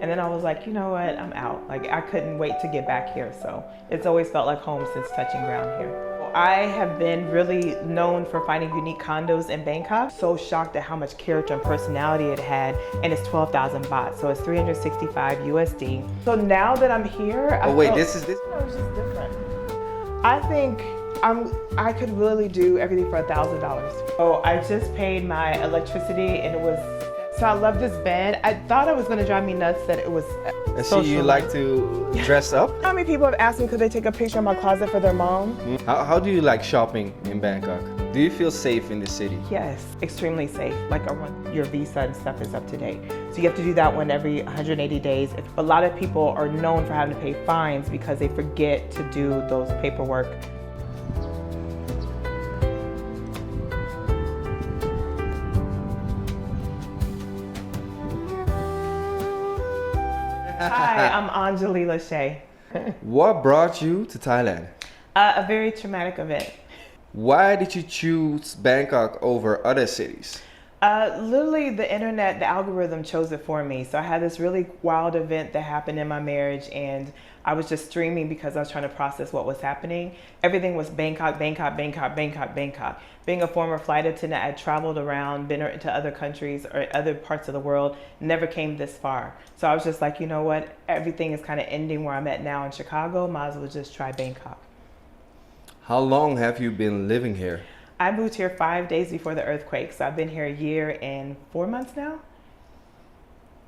And then I was like, you know what, I'm out. Like, I couldn't wait to get back here. So it's always felt like home since touching ground here. I have been really known for finding unique condos in Bangkok. So shocked at how much character and personality it had, and it's 12,000 baht, so it's 365 USD. So now that I'm here, This is this. No, it's just different. I think I could really do everything for $1,000. So I just paid my electricity, and it was. So I love this bed. I thought it was gonna drive me nuts that it was. I see you like to dress up. How many people have asked me could they take a picture of my closet for their mom? How do you like shopping in Bangkok? Do you feel safe in the city? Yes, extremely safe. Like your visa and stuff is up to date. So you have to do that one every 180 days. A lot of people are known for having to pay fines because they forget to do those paperwork. Hi, I'm OnJaLee LaShay. What brought you to Thailand? A very traumatic event. Why did you choose Bangkok over other cities? Literally the internet, the algorithm chose it for me. So I had this really wild event that happened in my marriage, and I was just streaming because I was trying to process what was happening. Everything was Bangkok, Bangkok, Bangkok, Bangkok, Bangkok. Being a former flight attendant, I traveled around, been to other countries or other parts of the world, never came this far. So I was just like, you know what? Everything is kind of ending where I'm at now in Chicago. Might as well just try Bangkok. How long have you been living here? I moved here 5 days before the earthquake, so I've been here a year and 4 months now.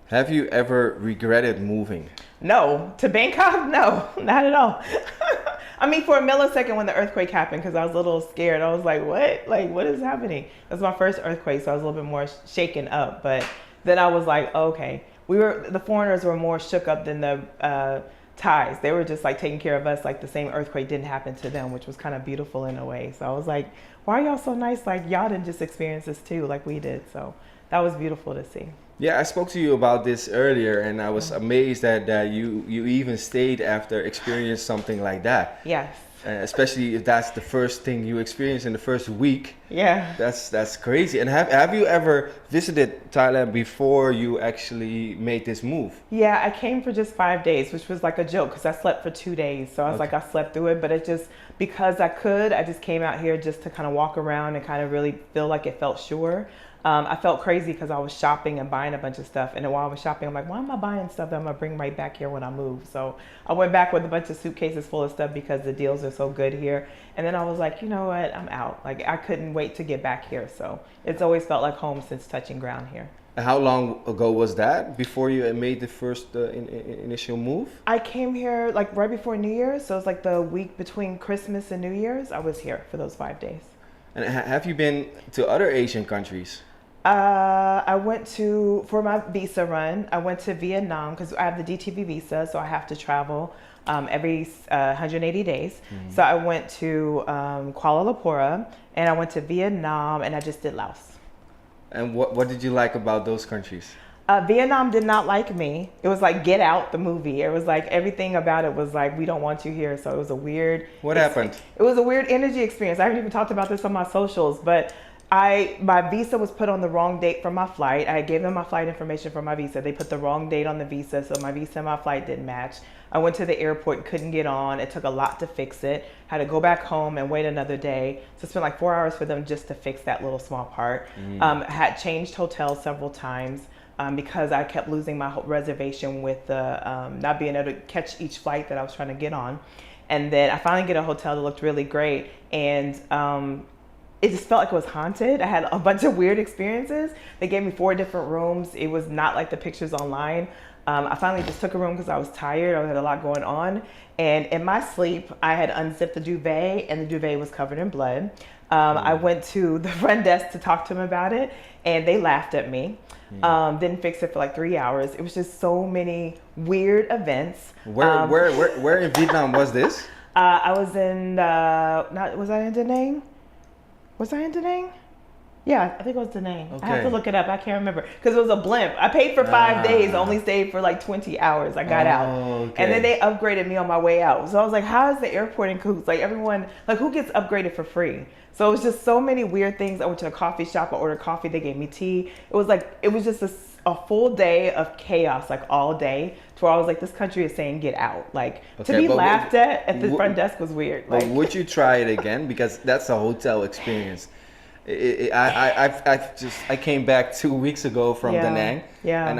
Have you ever regretted moving? No. To Bangkok? No, not at all. I mean, for a millisecond when the earthquake happened, because I was a little scared. I was like, what? Like, what is happening? It was my first earthquake, so I was a little bit more shaken up. But then I was like, okay. The foreigners were more shook up than the Thais. They were just like taking care of us like the same earthquake didn't happen to them, which was kind of beautiful in a way. So I was like, why are y'all so nice? Like, y'all didn't just experience this too, like we did. So that was beautiful to see. Yeah, I spoke to you about this earlier, and I was amazed that you even stayed after experiencing something like that. Yes. Especially if that's the first thing you experience in the first week. Yeah. That's crazy. And have you ever visited Thailand before you actually made this move? Yeah, I came for just 5 days, which was like a joke because I slept for 2 days. So I was like, I slept through it, but it just, because I just came out here just to kind of walk around and kind of really feel like it felt sure. I felt crazy because I was shopping and buying a bunch of stuff. And then while I was shopping, I'm like, why am I buying stuff that I'm going to bring right back here when I move? So I went back with a bunch of suitcases full of stuff because the deals are so good here. And then I was like, you know what? I'm out. Like, I couldn't wait to get back here. So it's always felt like home since touching ground here. How long ago was that before you made the first initial move? I came here like right before New Year's. So it's like the week between Christmas and New Year's. I was here for those 5 days. And have you been to other Asian countries? I went for my visa run, I went to Vietnam because I have the DTV visa, so I have to travel every 180 days. Mm-hmm. So I went to Kuala Lumpur, and I went to Vietnam, and I just did Laos. And what did you like about those countries? Vietnam did not like me. It was like Get Out, the movie. It was like everything about it was like, we don't want you here. So it was a weird... What happened? It was a weird energy experience. I haven't even talked about this on my socials, but my visa was put on the wrong date for my flight. I gave them my flight information for my visa. They put the wrong date on the visa, so my visa and my flight didn't match. I went to the airport, couldn't get on. It took a lot to fix it. Had to go back home and wait another day. So I spent like 4 hours for them just to fix that little small part. Had changed hotels several times because I kept losing my reservation with the not being able to catch each flight that I was trying to get on. And then I finally get a hotel that looked really great, and it just felt like it was haunted. I had a bunch of weird experiences. They gave me 4 different rooms. It was not like the pictures online. I finally just took a room because I was tired. I had a lot going on. And in my sleep, I had unzipped the duvet, and the duvet was covered in blood. I went to the front desk to talk to them about it, and they laughed at me. Didn't fix it for like 3 hours. It was just so many weird events. Where in Vietnam was this? I was in, was I in Da Nang? Was I in Da Nang? Yeah, I think it was Da Nang. Okay. I have to look it up. I can't remember because it was a blimp. I paid for 5 days, only stayed for like 20 hours. I got out. Okay. And then they upgraded me on my way out. So I was like, how is the airport in cahoots? Like everyone, like who gets upgraded for free? So it was just so many weird things. I went to a coffee shop. I ordered coffee. They gave me tea. It was like, it was just a full day of chaos, like all day, to where I was like, this country is saying get out. Like to be laughed at the front desk was weird. But Like, would you try it again? Because that's a hotel experience. I came back 2 weeks ago from Da Nang. Yeah. And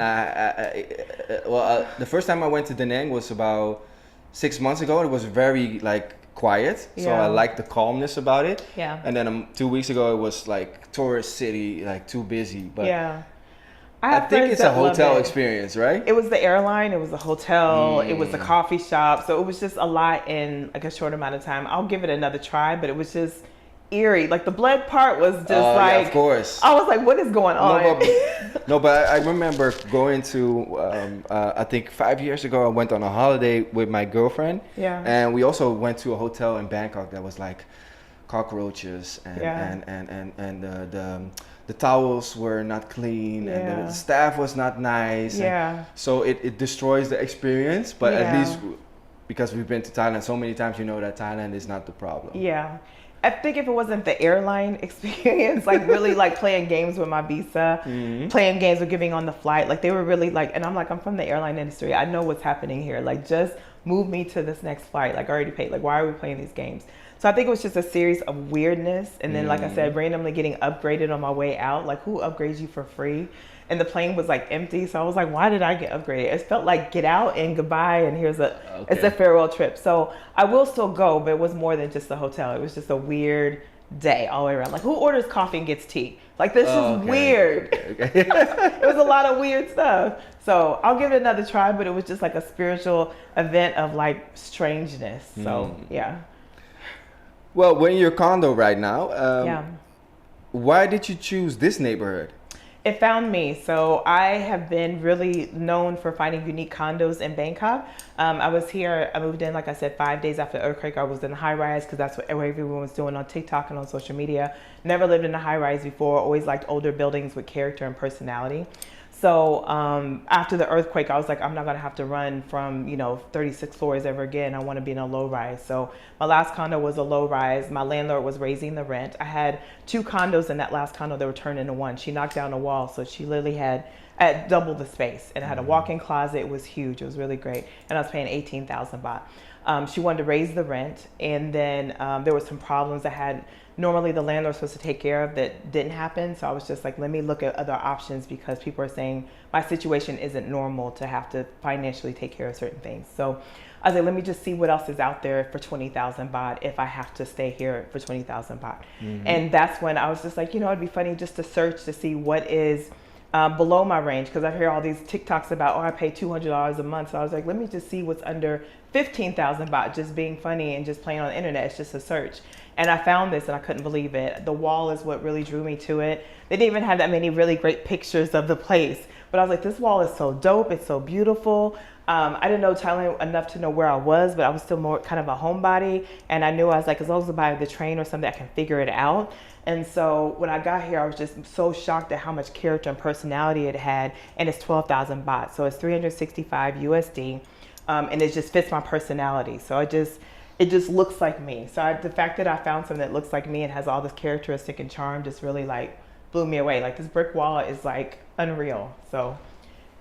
the first time I went to Da Nang was about 6 months ago. It was very like quiet, so I liked the calmness about it. Yeah. And then 2 weeks ago it was like tourist city, like too busy. But yeah. I think it's a hotel experience, right? It was the airline, it was the hotel, it was the coffee shop. So it was just a lot in like a short amount of time. I'll give it another try, but it was just eerie. Like the blood part was just like, yeah, of course. I was like, what is going on? But I remember going to, I think 5 years ago, I went on a holiday with my girlfriend. Yeah. And we also went to a hotel in Bangkok that was like cockroaches and the towels were not clean and the staff was not nice. Yeah. So it destroys the experience, but at least because we've been to Thailand so many times, you know that Thailand is not the problem. Yeah. I think if it wasn't the airline experience, like really like playing games with my visa, playing games with giving on the flight, like they were really like, and I'm like, I'm from the airline industry. I know what's happening here. Like just move me to this next flight. Like I already paid. Like why are we playing these games? So I think it was just a series of weirdness. And then, like I said, randomly getting upgraded on my way out. Like who upgrades you for free? And the plane was like empty. So I was like, why did I get upgraded? It felt like get out and goodbye. And here's it's a farewell trip. So I will still go, but it was more than just the hotel. It was just a weird day all the way around. Like who orders coffee and gets tea? Like this is weird. It was a lot of weird stuff. So I'll give it another try, but it was just like a spiritual event of like strangeness. So yeah. Well, we're in your condo right now. Why did you choose this neighborhood? It found me. So I have been really known for finding unique condos in Bangkok. I was here, I moved in, like I said, 5 days after the earthquake. I was in a high rise because that's what everyone was doing on TikTok and on social media. Never lived in a high rise before, always liked older buildings with character and personality. So after the earthquake, I was like, I'm not gonna have to run from 36 floors ever again. I want to be in a low rise. So my last condo was a low rise. My landlord was raising the rent. I had 2 condos in that last condo that were turned into one. She knocked down a wall, so she literally had double the space, and I had a walk-in closet. It was huge. It was really great, and I was paying 18,000 baht. She wanted to raise the rent, and then there were some problems I had. Normally the landlord was supposed to take care of that didn't happen. So I was just like, let me look at other options because people are saying my situation isn't normal to have to financially take care of certain things. So I was like, let me just see what else is out there for 20,000 baht if I have to stay here for 20,000 baht. And that's when I was just like, it'd be funny just to search to see what is below my range, because I hear all these TikToks about, I pay $200 a month. So I was like, let me just see what's under 15,000 baht, just being funny and just playing on the internet. It's just a search. And I found this and I couldn't believe it. The wall is what really drew me to it. They didn't even have that many really great pictures of the place, but I was like, this wall is so dope. It's so beautiful. I didn't know Thailand enough to know where I was, but I was still more kind of a homebody. And I knew I was like, as long as I buy the train or something, I can figure it out. And so when I got here, I was just so shocked at how much character and personality it had. And it's 12,000 baht. So it's 365 USD. And it just fits my personality. So it just looks like me. So the fact that I found something that looks like me and has all this characteristic and charm just really like blew me away. Like this brick wall is like unreal. So,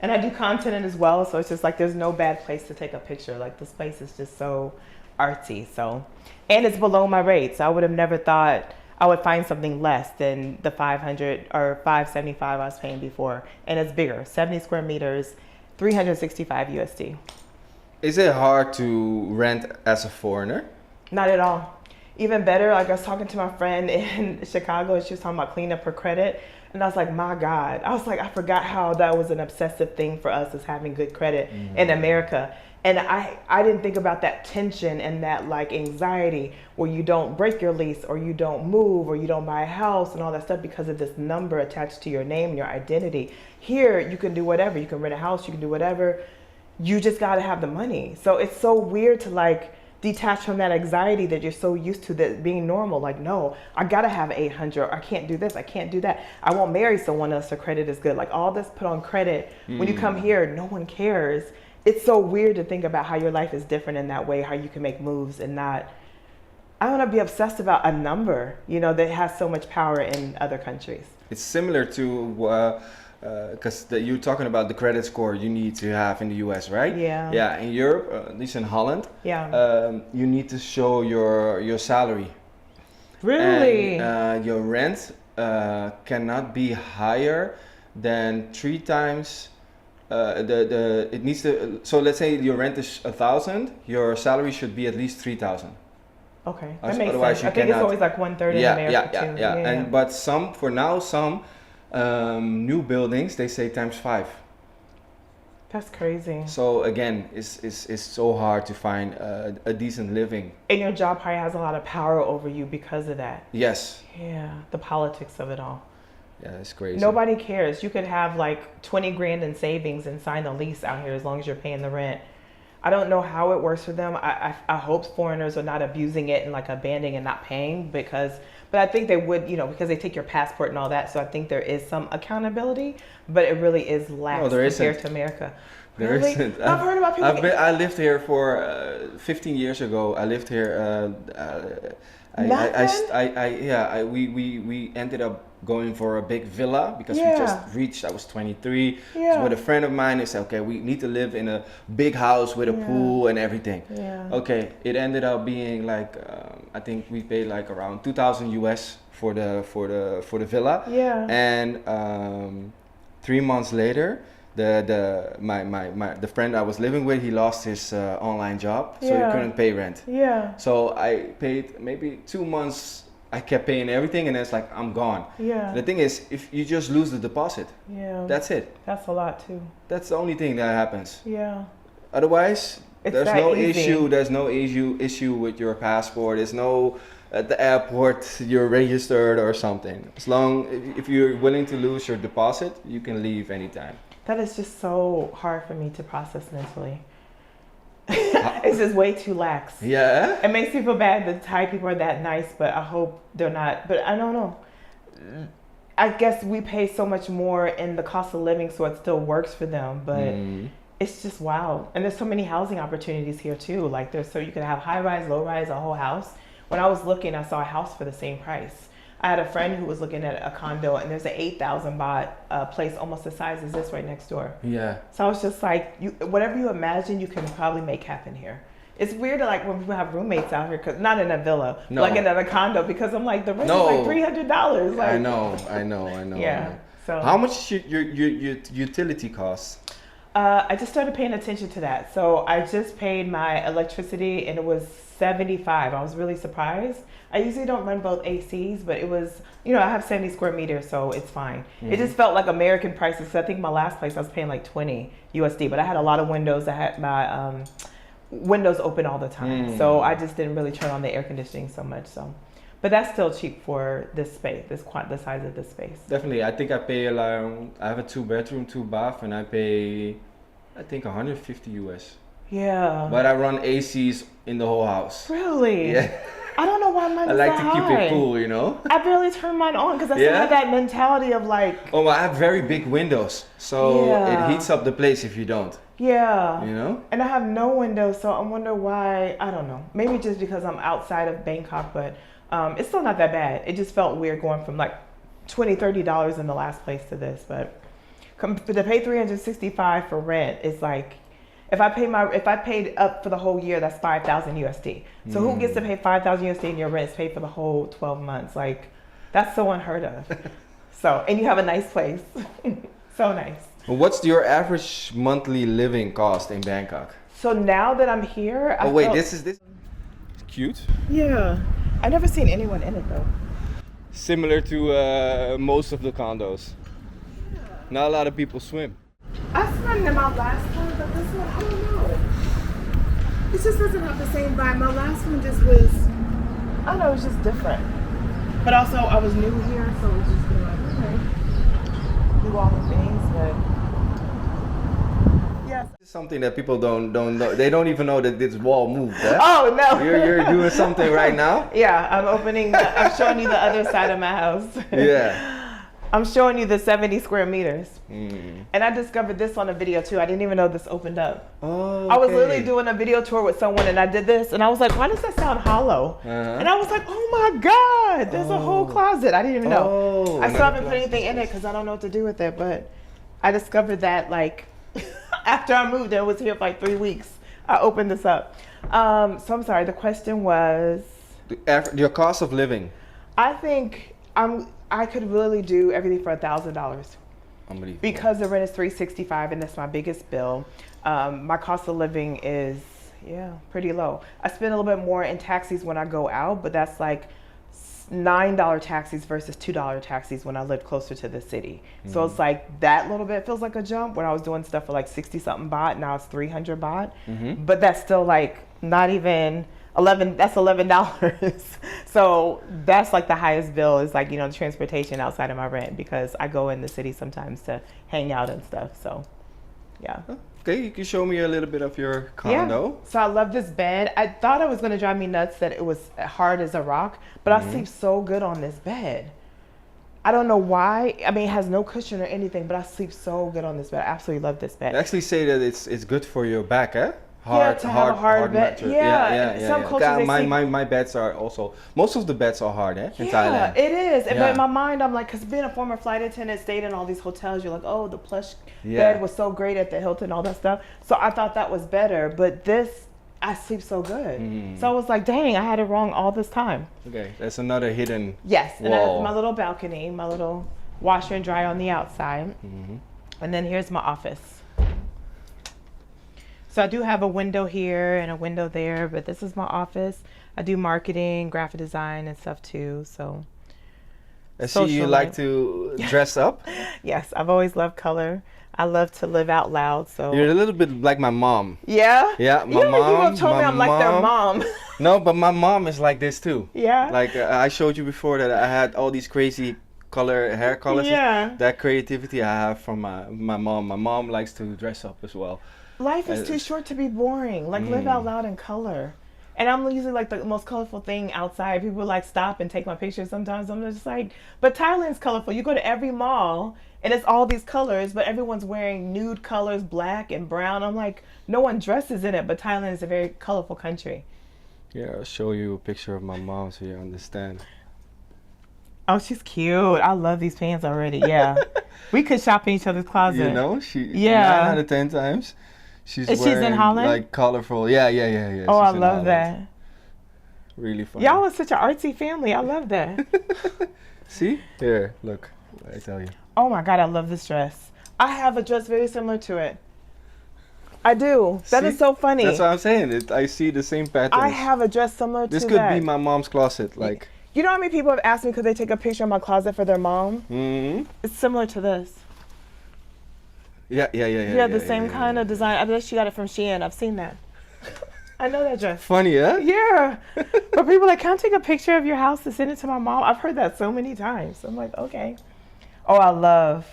and I do content as well. So it's just like, there's no bad place to take a picture. Like this place is just so artsy. So, and it's below my rates. So I would have never thought I would find something less than the 500 or 575 I was paying before. And it's bigger, 70 square meters, 365 USD. Is it hard to rent as a foreigner? Not at all. Even better, like I was talking to my friend in Chicago and she was talking about cleaning up her credit. And I was like, my God. I was like, I forgot how that was an obsessive thing for us as having good credit in America. And I didn't think about that tension and that like anxiety where you don't break your lease or you don't move or you don't buy a house and all that stuff because of this number attached to your name and your identity. Here, you can do whatever. You can rent a house, you can do whatever. You just got to have the money. So it's so weird to like detach from that anxiety that you're so used to that being normal. Like, no, I got to have 800. Or I can't do this. I can't do that. I won't marry someone else. Their credit is good. Like all this put on credit. When you come here, no one cares. It's so weird to think about how your life is different in that way, how you can make moves and not, I don't want to be obsessed about a number, that has so much power in other countries. It's similar to because you're talking about the credit score you need to have in the US, right? Yeah. Yeah, in Europe, at least in Holland, you need to show your salary. Really? And your rent cannot be higher than 3 times it needs to. So let's say your rent is 1,000, your salary should be at least 3,000. Okay, that makes Otherwise sense. you I think cannot. it's always like 1/3 in America too. Yeah. And but some new buildings they say times 5. That's crazy. So again, it's so hard to find a decent living. And your job probably has a lot of power over you because of that. Yes. Yeah, the politics of it all. Yeah, it's crazy. Nobody cares. You could have like 20 grand in savings and sign a lease out here as long as you're paying the rent. I don't know how it works for them. I hope foreigners are not abusing it and like abandoning and not paying but I think they would, because they take your passport and all that. So I think there is some accountability, but it really is lax compared to America. There really? isn't. I've heard about people. I lived here for 15 years ago. I lived here. We ended up going for a big villa because we just reached. I was 23. Yeah. So with a friend of mine, they said, okay, we need to live in a big house with a pool and everything. Yeah. Okay, it ended up being like I think we paid like around 2,000 US for the villa. Yeah. And 3 months later, the friend I was living with, he lost his online job, so he couldn't pay rent. Yeah. So I paid maybe 2 months. I kept paying everything, and it's like I'm gone. Yeah. The thing is, if you just lose the deposit, that's it. That's a lot too. That's the only thing that happens. Yeah. Otherwise, there's no easy. issue. There's no issue with your passport. There's no at the airport you're registered or something. As long if you're willing to lose your deposit, you can leave anytime. That is just so hard for me to process mentally. It's just way too lax. Yeah. It makes me feel bad that Thai people are that nice, but I hope they're not. But I don't know. I guess we pay so much more in the cost of living, so it still works for them. But it's just wild. And there's so many housing opportunities here too. Like you can have high rise, low rise, a whole house. When I was looking, I saw a house for the same price. I had a friend who was looking at a condo, and there's an 8,000 baht place almost the size as this right next door. Yeah. So I was just like, whatever you imagine, you can probably make happen here. It's weird, like when people have roommates out here, cause not in a villa, like in a condo, because I'm like the rent is like $300. Like, I know. Yeah. So how much is your utility costs? I just started paying attention to that. So I just paid my electricity, and it was $75. I was really surprised. I usually don't run both ACs, but it was, I have 70 square meters, so it's fine. It just felt like American prices. So I think my last place I was paying like 20 USD, but I had a lot of windows. I had my windows open all the time, so I just didn't really turn on the air conditioning so much. So, but that's still cheap for this space, the size of this space. Definitely, I think I pay around. I have a 2-bedroom, 2-bath, and I pay, I think 150 US. Yeah. But I run ACs in the whole house. Really? Yeah. I don't know why mine is I like that to keep high. it cool, I barely turn mine on because I still have that mentality of like. Oh, well, I have very big windows, so it heats up the place if you don't. Yeah. And I have no windows, so I wonder why. I don't know. Maybe just because I'm outside of Bangkok, but it's still not that bad. It just felt weird going from like $20-$30 in the last place to this, but to pay $365 for rent is like. If I paid up for the whole year, that's 5,000 USD. So who gets to pay 5,000 USD and your rent is paid for the whole 12 months? Like, that's so unheard of. So, and you have a nice place. So nice. What's your average monthly living cost in Bangkok? So now that I'm here, this is cute. Yeah, I've never seen anyone in it though. Similar to most of the condos. Yeah. Not a lot of people swim. I swam in my last one, but this one, I don't know. It just doesn't have the same vibe. My last one just was, I don't know, it was just different. But also, I was new here, so it was just like, okay, do all the things, but yes. Something that people don't know. They don't even know that this wall moved. Eh? Oh no! You're doing something right now. Yeah, I'm showing you the other side of my house. Yeah. I'm showing you the 70 square meters. And I discovered this on a video too. I didn't even know this opened up. Oh, okay. I was literally doing a video tour with someone and I did this and I was like, why does that sound hollow? And I was like, oh my God, there's a whole closet. I didn't even know. I still haven't put anything in it because I don't know what to do with it, but I discovered that like after I moved and was here for like 3 weeks. I opened this up. So I'm sorry. The question was. Your cost of living. I think I could really do everything for $1,000 because the rent is $365 and that's my biggest bill. My cost of living is pretty low. I spend a little bit more in taxis when I go out, but that's like $9 taxis versus $2 taxis when I lived closer to the city. So it's like that little bit feels like a jump when I was doing stuff for like 60 something baht. Now it's 300 baht, but that's still like not even 11. That's $11. So that's like the highest bill is like, the transportation outside of my rent because I go in the city sometimes to hang out and stuff. So yeah. Okay, you can show me a little bit of your condo. Yeah. So I love this bed. I thought it was going to drive me nuts that it was hard as a rock, but I sleep so good on this bed. I don't know why. I mean, it has no cushion or anything, but I sleep so good on this bed. I absolutely love this bed. They actually say that it's good for your back, eh? Have a hard bed. Mattress. Yeah. Some cultures my beds are also, most of the beds are hard, in Thailand. It is. But in my mind, I'm like, because being a former flight attendant, stayed in all these hotels, you're like, oh, the plush bed was so great at the Hilton, all that stuff. So I thought that was better. But this, I sleep so good. So I was like, dang, I had it wrong all this time. Okay, that's another hidden Yes, and wall. that's my little balcony, my little washer and dryer on the outside. And then here's my office. So I do have a window here and a window there, but this is my office. I do marketing, graphic design and stuff too, so. I see you like to dress up. Yes, I've always loved color. I love to live out loud, so. You're a little bit like my mom. Yeah? Yeah, my mom. People have told me I'm like their mom. No, but my mom is like this too. Yeah? Like I showed you before that I had all these crazy hair colors. Yeah. That creativity I have from my mom. My mom likes to dress up as well. Life is too short to be boring. Like live out loud in color. And I'm usually like the most colorful thing outside. People like stop and take my pictures sometimes. I'm just like, but Thailand's colorful. You go to every mall and it's all these colors, but everyone's wearing nude colors, black and brown. I'm like, no one dresses in it, but Thailand is a very colorful country. Yeah, I'll show you a picture of my mom so you understand. Oh, she's cute. I love these pants already. Yeah. We could shop in each other's closet. 9 out of 10 times. She's in Holland? Like colorful. Yeah. Oh, I love that. Really fun. Y'all are such an artsy family. I love that. See? Here, look. I tell you. Oh my God, I love this dress. I have a dress very similar to it. I do. That is so funny. That's what I'm saying. I see the same pattern. I have a dress similar to that. This could be my mom's closet. Like. You know how many people have asked me could they take a picture of my closet for their mom? It's similar to this. Yeah. Yeah, the same kind of design. I bet she got it from Shein. I've seen that. I know that dress. Funny, huh? Yeah. But people are like, can I take a picture of your house to send it to my mom? I've heard that so many times. I'm like, okay. Oh, I love.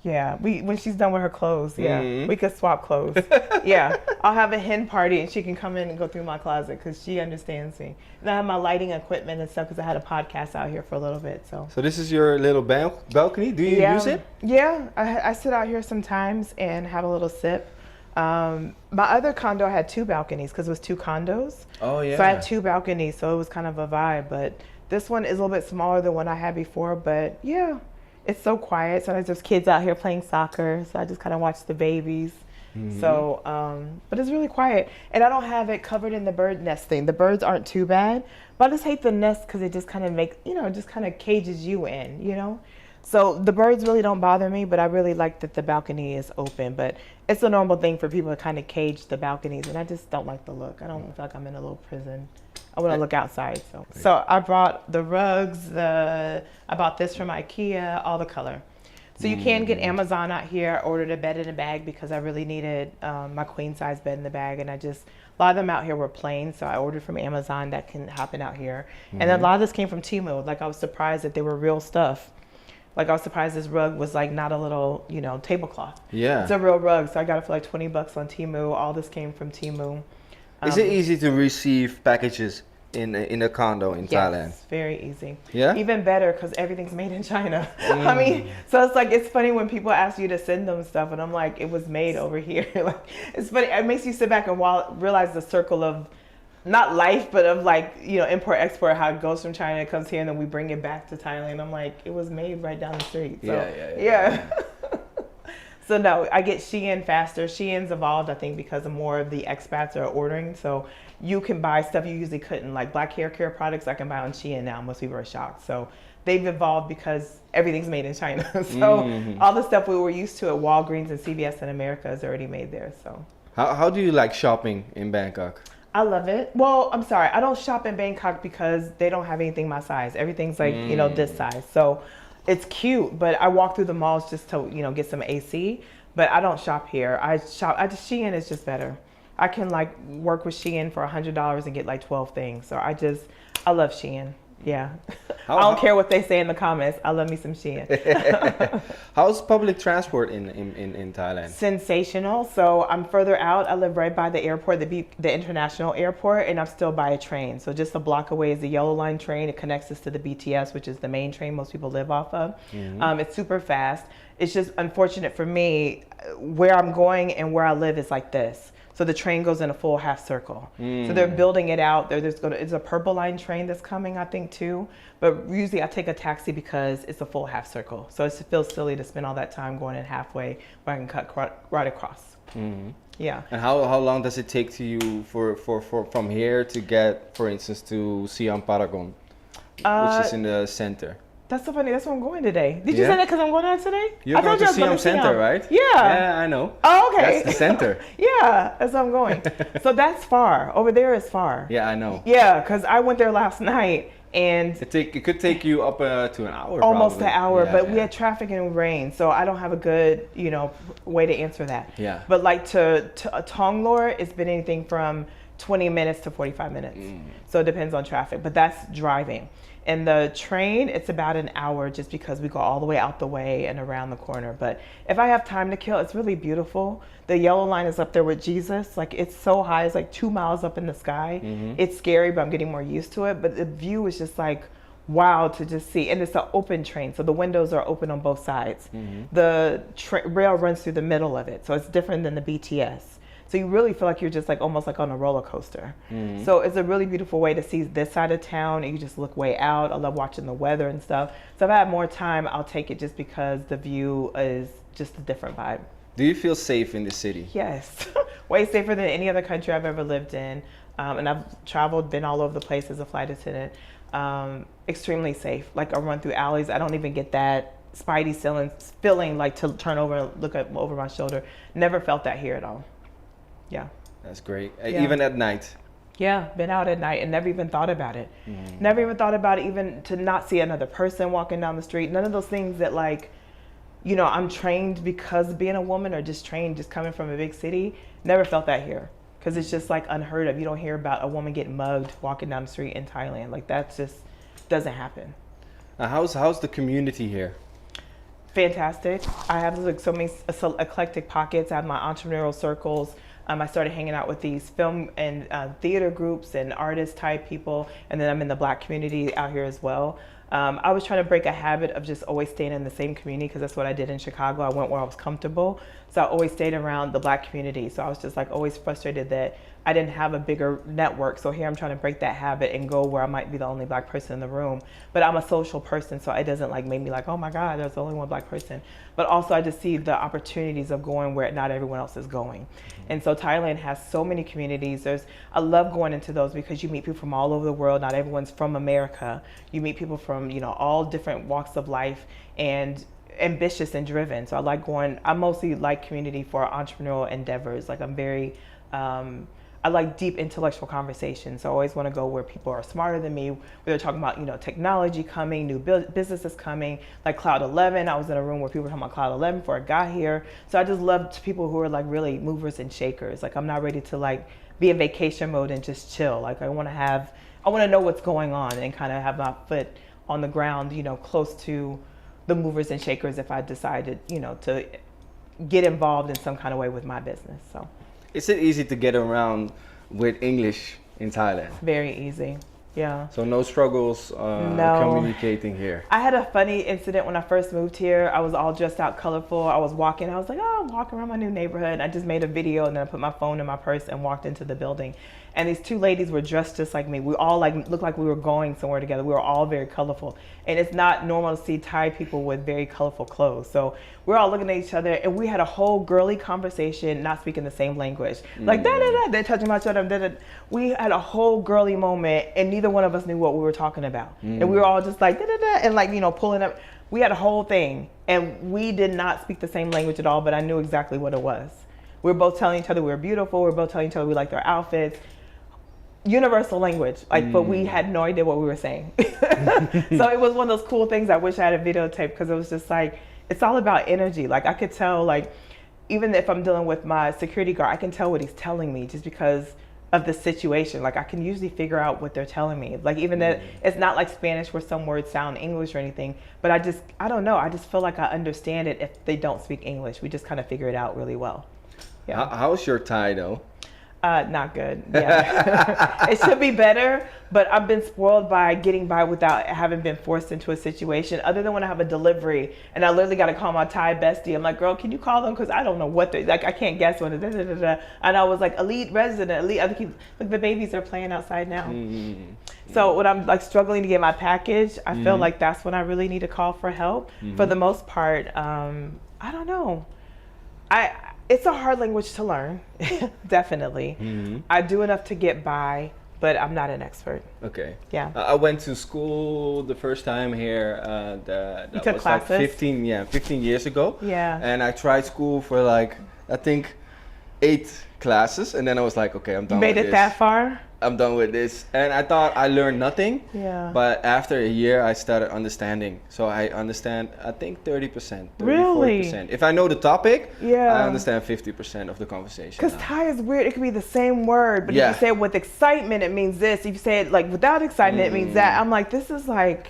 Yeah, when she's done with her clothes, we could swap clothes. Yeah, I'll have a hen party and she can come in and go through my closet because she understands me. And I have my lighting equipment and stuff because I had a podcast out here for a little bit. So this is your little balcony. Do you use it? Yeah, I sit out here sometimes and have a little sip. My other condo had 2 balconies because it was 2 condos. Oh yeah. So I had 2 balconies, so it was kind of a vibe. But this one is a little bit smaller than one I had before. But yeah. It's so quiet. Sometimes there's kids out here playing soccer, so I just kind of watch the babies. So, but it's really quiet. And I don't have it covered in the bird nesting. The birds aren't too bad, but I just hate the nest because it just kind of makes, just kind of cages you in, So the birds really don't bother me, but I really like that the balcony is open. But it's a normal thing for people to kind of cage the balconies, and I just don't like the look. I don't feel like I'm in a little prison. I want to look outside. So I brought the rugs, I bought this from IKEA, all the color. So you can get Amazon out here. I ordered a bed in a bag because I really needed my queen size bed in the bag. And a lot of them out here were plain. So I ordered from Amazon that can happen out here. And then a lot of this came from Temu. Like I was surprised that they were real stuff. Like I was surprised this rug was like not a little, tablecloth. Yeah. It's a real rug. So I got it for like $20 on Temu. All this came from Temu. Is it easy to receive packages in a condo in Thailand? Yes, very easy. Yeah? Even better because everything's made in China. I mean, so it's funny when people ask you to send them stuff and I'm like, it was made over here. Like, it's funny. It makes you sit back and realize the circle of not life, but of like, import, export, how it goes from China, it comes here and then we bring it back to Thailand. I'm like, it was made right down the street. So, yeah. So no, I get Shein faster. Shein's evolved, I think, because of more of the expats are ordering. So you can buy stuff you usually couldn't, like black hair care products I can buy on Shein now. Most people are shocked. So they've evolved because everything's made in China. So all the stuff we were used to at Walgreens and CVS in America is already made there. So How do you like shopping in Bangkok? I love it. Well, I'm sorry, I don't shop in Bangkok because they don't have anything my size. Everything's like, you know, this size. So it's cute, but I walk through the malls just to, you know, get some AC, but I don't shop here. Shein is just better. I can like work with Shein for $100 and get like 12 things. So I love Shein. Yeah. I don't care what they say in the comments. I love me some Shein. How's public transport in Thailand? Sensational. So I'm further out. I live right by the airport, the international airport, and I'm still by a train. So just a block away is the Yellow Line train. It connects us to the BTS, which is the main train most people live off of. It's super fast. It's just unfortunate for me, where I'm going and where I live is like this. So the train goes in a full half circle. So they're building it out. It's a Purple Line train that's coming, I think, too. But usually I take a taxi because it's a full half circle. So it feels silly to spend all that time going in halfway where I can cut right across. Yeah. And how long does it take to you from here to get, for instance, to Siam Paragon, which is in the center? That's so funny. That's where I'm going today. Did you say that because I'm going out today? You're going to Siam Center, right? Yeah. Yeah, I know. Oh, okay. That's the center. Yeah, that's where I'm going. So that's far. Over there is far. Yeah, I know. Yeah, because I went there last night and it could take you up to an hour. Almost probably. an hour, Yeah, but we had traffic and rain, so I don't have a good, you know, way to answer that. Yeah. But like to Tonglor, it's been anything from 20 minutes to 45 minutes. So it depends on traffic, but that's driving. And the train, it's about an hour just because we go all the way out the way and around the corner. But if I have time to kill, it's really beautiful. The Yellow Line is up there with Jesus. Like, it's so high. It's like 2 miles up in the sky. It's scary, but I'm getting more used to it. But the view is just like, wow, to just see. And it's an open train, so the windows are open on both sides. The rail runs through the middle of it, so it's different than the BTS. So you really feel like you're just like almost like on a roller coaster. So it's a really beautiful way to see this side of town, and you just look way out. I love watching the weather and stuff. So if I have more time, I'll take it just because the view is just a different vibe. Do you feel safe in the city? Yes, way safer than any other country I've ever lived in. And I've traveled, been all over the place as a flight attendant. Extremely safe. Like, I run through alleys. I don't even get that spidey feeling like to turn over and look over my shoulder. Never felt that here at all. Yeah. That's great. Yeah. Even at night? Yeah, been out at night and never even thought about it. Never even thought about it, even to not see another person walking down the street. None of those things that, like, you know, I'm trained because being a woman, or just trained just coming from a big city. Never felt that here, because it's just like unheard of. You don't hear about a woman getting mugged walking down the street in Thailand. Like, that just doesn't happen. How's the community here? Fantastic. I have like so many eclectic pockets. I have my entrepreneurial circles. I started hanging out with these film and theater groups and artist type people, and then I'm in the Black community out here as well. I was trying to break a habit of just always staying in the same community, because that's what I did in Chicago. I went where I was comfortable, so I always stayed around the Black community. So I was just like always frustrated that I didn't have a bigger network. So here I'm trying to break that habit and go where I might be the only Black person in the room. But I'm a social person, so it doesn't like make me like, oh my God, there's only one Black person. But also I just see the opportunities of going where not everyone else is going. And so Thailand has so many communities. I love going into those because you meet people from all over the world. Not everyone's from America. You meet people from, you know, all different walks of life and ambitious and driven. So I like going, I mostly like community for entrepreneurial endeavors. Like, I'm very, I like deep intellectual conversations. So I always want to go where people are smarter than me, where they're talking about, you know, technology coming, new businesses coming, like Cloud 11. I was in a room where people were talking about Cloud 11 before I got here. So I just love people who are like really movers and shakers. Like, I'm not ready to like be in vacation mode and just chill. Like, I want to know what's going on and kind of have my foot on the ground, you know, close to the movers and shakers if I decided, you know, to get involved in some kind of way with my business. So. Is it easy to get around with English in Thailand? Very easy. Yeah. So no struggles No. communicating here. I had a funny incident when I first moved here. I was all dressed out colorful. I was walking. I was like, oh, I'm walking around my new neighborhood. I just made a video and then I put my phone in my purse and walked into the building. And these two ladies were dressed just like me. We all like looked like we were going somewhere together. We were all very colorful. And it's not normal to see Thai people with very colorful clothes. So we're all looking at each other and we had a whole girly conversation, not speaking the same language. Like da da da, they're touching my shoulder. Da, da. We had a whole girly moment and neither one of us knew what we were talking about. And we were all just like da da da and like, you know, pulling up. We had a whole thing and we did not speak the same language at all, but I knew exactly what it was. We were both telling each other we were beautiful. We were both telling each other we liked our outfits. Universal language, like, but we had no idea what we were saying. So it was one of those cool things. I wish I had a videotape because it was just like, it's all about energy. Like I could tell, like, even if I'm dealing with my security guard, I can tell what he's telling me just because of the situation. Like I can usually figure out what they're telling me. Like even that it's not like Spanish where some words sound English or anything, but I don't know. I just feel like I understand it if they don't speak English. We just kind of figure it out really well. Yeah. How's your Thai though? Not good. Yeah. It should be better, but I've been spoiled by getting by without having been forced into a situation other than when I have a delivery and I literally got to call my Thai bestie. I'm like, girl, can you call them? Cause I don't know what they like. I can't guess what it is. Da, da, da. And I was like, elite resident, elite. I keep, like the babies are playing outside now. So when I'm like struggling to get my package, I feel like that's when I really need to call for help. For the most part, I don't know. It's a hard language to learn, definitely. I do enough to get by, but I'm not an expert. Okay. Yeah. I went to school the first time here. That you took was classes? like 15 years ago. Yeah. And I tried school for like, I think 8 classes. And then I was like, okay, I'm done with this. You made it that far? I'm done with this. And I thought I learned nothing. Yeah. But after a year, I started understanding. So I understand, I think 30%, 30, Really? 40%. If I know the topic, Yeah. I understand 50% of the conversation. Because Thai is weird. It could be the same word, but if you say it with excitement, it means this. If you say it like without excitement, it means that. I'm like, this is like,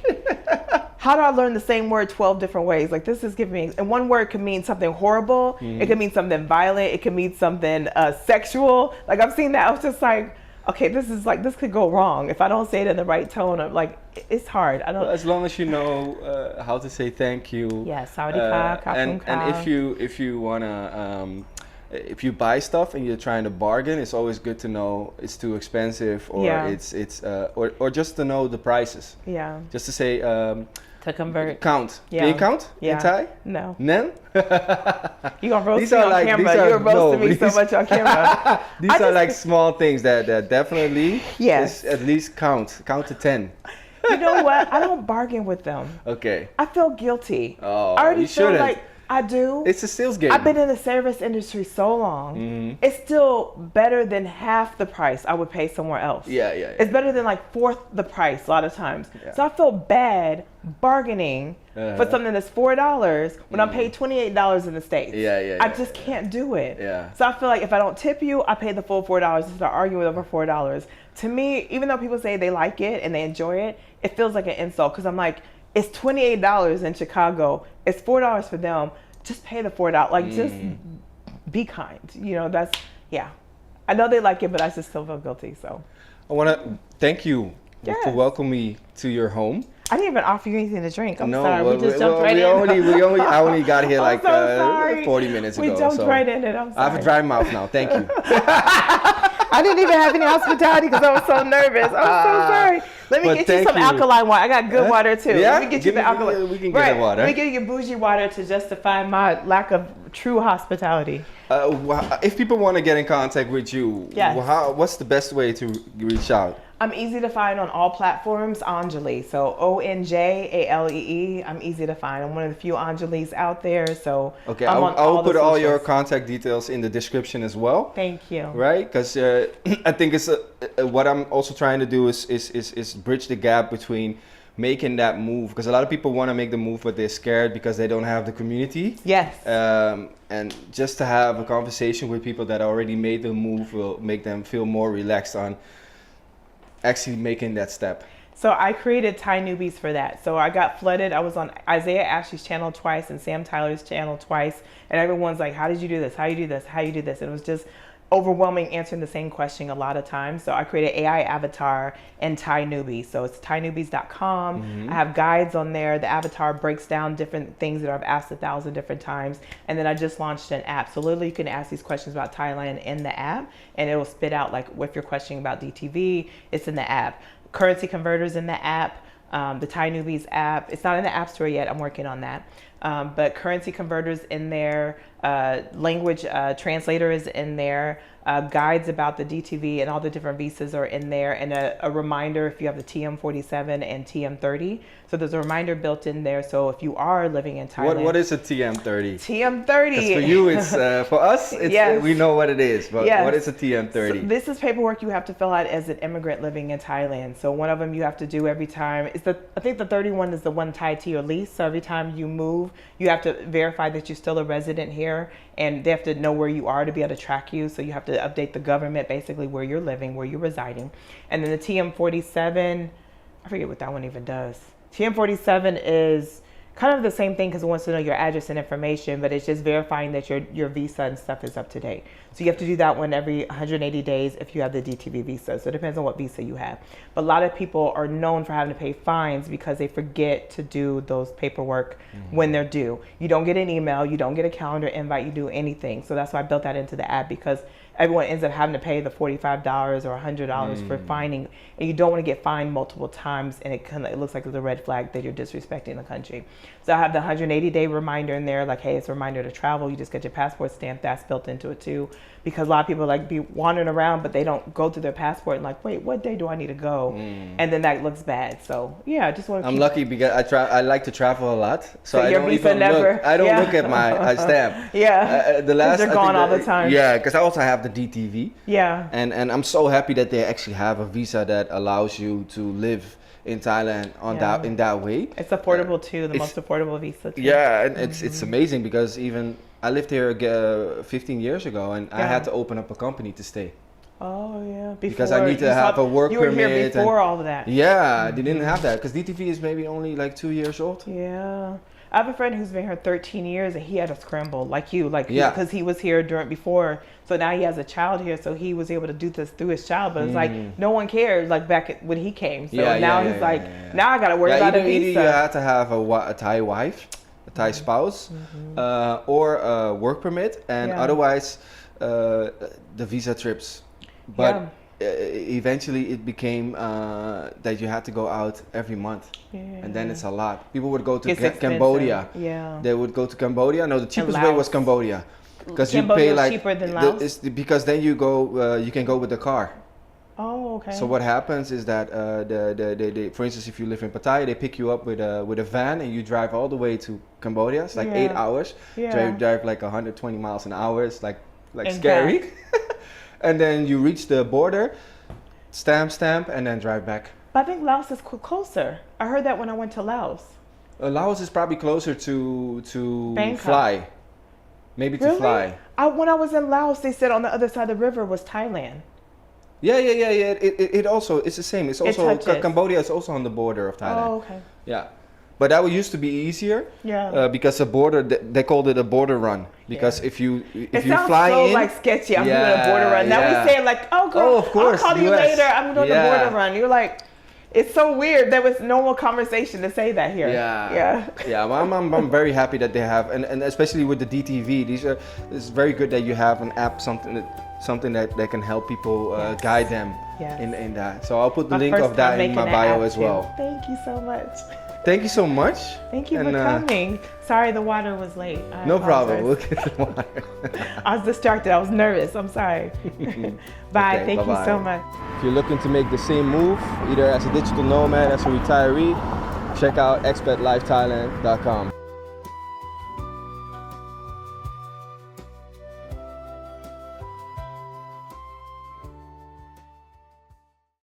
how do I learn the same word 12 different ways? Like this is giving me, and one word could mean something horrible. It could mean something violent. It could mean something sexual. Like I've seen that. I was just like, okay, this is like, this could go wrong if I don't say it in the right tone. I'm like, it's hard. I don't. Well, as long as you know how to say thank you. Yeah, sawadee ka, and if you wanna if you buy stuff and you're trying to bargain, it's always good to know it's too expensive or it's or just to know the prices. Yeah. Just to say To convert. count. Yeah. Can you count in Thai? No. Nen? You gonna roast me on camera. You're roasting me so much on camera. These are like small things that definitely Yes. is at least count to 10. You know what? I don't bargain with them. Okay. I feel guilty. Oh, I already you feel shouldn't. like I do. It's a sales game. I've been in the service industry so long. It's still better than half the price I would pay somewhere else. Yeah. It's better than like fourth the price a lot of times. Yeah. So I feel bad bargaining for something that's $4 when I'm paid $28 in the States. I just can't do it. Yeah. So I feel like if I don't tip you, I pay the full $4 and start arguing over $4. To me, even though people say they like it and they enjoy it, it feels like an insult because I'm like, it's $28 in Chicago. It's $4 for them. Just pay the $4. Like, just be kind. You know, that's, yeah. I know they like it, but I just still feel guilty, so. I want to thank you for welcoming me to your home. I didn't even offer you anything to drink. I'm no, sorry. Well, we just jumped right in. I only got here like so 40 minutes ago. We jumped right in it. I'm sorry. I have a dry mouth now. Thank you. I didn't even have any hospitality because I was so nervous. I'm so sorry. Let me get you some alkaline water. I got good water too. Yeah? Let me get you the alkaline. We can get the water. Let me give you bougie water to justify my lack of true hospitality. If people want to get in contact with you, what's the best way to reach out? I'm easy to find on all platforms, OnJaLee. So OnJaLee. I'm easy to find. I'm one of the few OnJalees out there. So okay, I will put all your contact details in the description as well. Thank you. Right, because I think it's what I'm also trying to do is bridge the gap between making that move, because a lot of people want to make the move but they're scared because they don't have the community. Yes. And just to have a conversation with people that already made the move will make them feel more relaxed on actually making that step. So I created Thai Newbies for that. So I got flooded. I was on Isaiah Ashley's channel twice and Sam Tyler's channel twice. And everyone's like, how did you do this? How you do this? How you do this? And it was just overwhelming answering the same question a lot of times. So I created AI avatar in Thai Newbies. So it's thainewbies.com. I have guides on there. The avatar breaks down different things that I've asked 1,000 different times. And then I just launched an app. So literally you can ask these questions about Thailand in the app and it will spit out like if you're questioning about DTV, it's in the app. Currency converters in the app. The Thai Newbies app. It's not in the App Store yet. I'm working on that. But currency converters in there, language translator is in there, guides about the DTV and all the different visas are in there, and a reminder if you have the TM47 and TM30. So there's a reminder built in there. So if you are living in Thailand. What is a TM30? TM30. For you, it's for us. It's, yes. We know what it is, but yes. What is a TM30? So this is paperwork you have to fill out as an immigrant living in Thailand. So one of them you have to do every time. I think the 31 is the one tied to your lease. So every time you move, you have to verify that you're still a resident here, and they have to know where you are to be able to track you. So you have to update the government basically where you're living, where you're residing. And then the TM47, I forget what that one even does. TM47 is kind of the same thing because it wants to know your address and information, but it's just verifying that your visa and stuff is up to date. So you have to do that one every 180 days if you have the DTV visa. So it depends on what visa you have. But a lot of people are known for having to pay fines because they forget to do those paperwork when they're due. You don't get an email, you don't get a calendar invite, you do anything. So that's why I built that into the app, because everyone ends up having to pay the $45 or $100 for fining, and you don't want to get fined multiple times, and it looks like it's a red flag that you're disrespecting the country. So I have the 180-day reminder in there, like, hey, it's a reminder to travel. You just get your passport stamp. That's built into it too, because a lot of people like be wandering around, but they don't go through their passport and like, wait, what day do I need to go? And then that looks bad. So yeah, I just want to. I'm lucky because I like to travel a lot, so I your don't visa even never, look. I don't look at my stamp. The last they're gone all the time. Yeah, because I also have the DTV. Yeah. And I'm so happy that they actually have a visa that allows you to live in Thailand in that way. It's affordable too, the most affordable visa too. Yeah, and it's amazing because even I lived here 15 years ago, and I had to open up a company to stay. Oh yeah, because I need to have a work permit. You were here before all of that. Yeah, they didn't have that because DTV is maybe only like 2 years old. Yeah. I have a friend who's been here 13 years and he had a scramble like you, because he was here before. So now he has a child here, so he was able to do this through his child. But it's like no one cared like back when he came. So now he's like, now I got to worry about a visa. Either you have to have a Thai wife, a Thai spouse, or a work permit, and otherwise the visa trips. But eventually it became that you had to go out every month, and then it's a lot. People would go to Cambodia. Yeah, they would go to Cambodia. No, the cheapest way was Cambodia, because you Cambodia pay like cheaper than Laos. Because then you go, you can go with the car. Oh, okay. So what happens is that for instance, if you live in Pattaya, they pick you up with a van and you drive all the way to Cambodia. It's like 8 hours. Yeah. Drive like 120 miles an hour. It's like scary. And then you reach the border, stamp, and then drive back. But I think Laos is closer. I heard that when I went to Laos. Laos is probably closer to Bangkok. fly. Maybe to fly. When I was in Laos, they said on the other side of the river was Thailand. Yeah. It also, it's the same. It's also, Cambodia is also on the border of Thailand. Oh, okay. Yeah. But that used to be easier, because a border, they called it a border run. Because if you fly in, it sounds so like sketchy. I'm doing a border run. Now we say like, oh girl, of course, I'll call you later. I'm doing a border run. You're like, it's so weird. There was normal conversation to say that here. Yeah. Well, I'm very happy that they have, and especially with the DTV. It's very good that you have an app, something that can help people guide them in that. So I'll put the link of that in my bio as well. Thank you so much. Thank you so much. Thank you for coming. Sorry the water was late. No problem. We'll get the water. I was distracted. I was nervous. I'm sorry. Bye. Okay, Thank you so much. If you're looking to make the same move, either as a digital nomad, as a retiree, check out expatlifethailand.com.